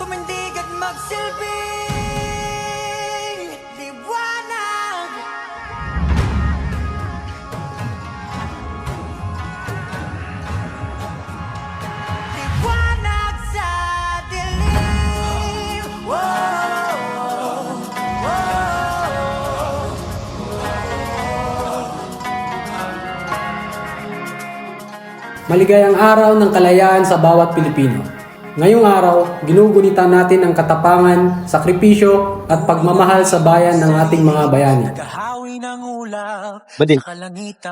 tumindig at magsilbing liwanag. Liwanag sa dilim. Maligayang araw ng kalayaan sa bawat Pilipino. Ngayong araw, ginugunitan natin ang katapangan, sakripisyo at pagmamahal sa bayan ng ating mga bayani. Bading,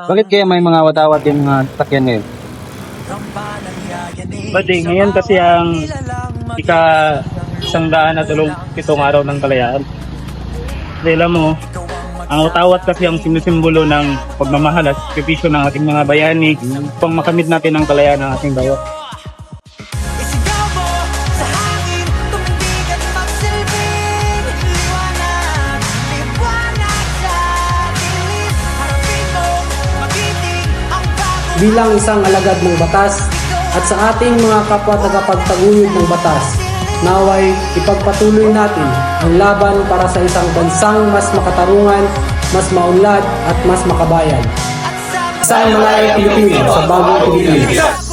bakit kaya may mga watawat yung mga sasakyan ngayon? Bading, ngayon kasi ang ika-137 araw ng kalayaan. Kasi alam mo, ang watawat kasi ang sinisimbolo ng pagmamahal at sakripisyo ng ating mga bayani upang makamit natin ang kalayaan ng ating bayan. Isigaw mo sa hangin, tumindig at magsilbing liwanag. Liwanag sa dilim. Harapin mo, magiting ang bago. Bilang isang alagad ng batas at sa ating mga kapwa tagapagtaguyod ng batas, naway ipagpatuloy natin ang laban para sa isang bansang mas makatarungan, mas maunlad at mas makabayan. Isang malayang Pilipino sa bagong Pilipinas.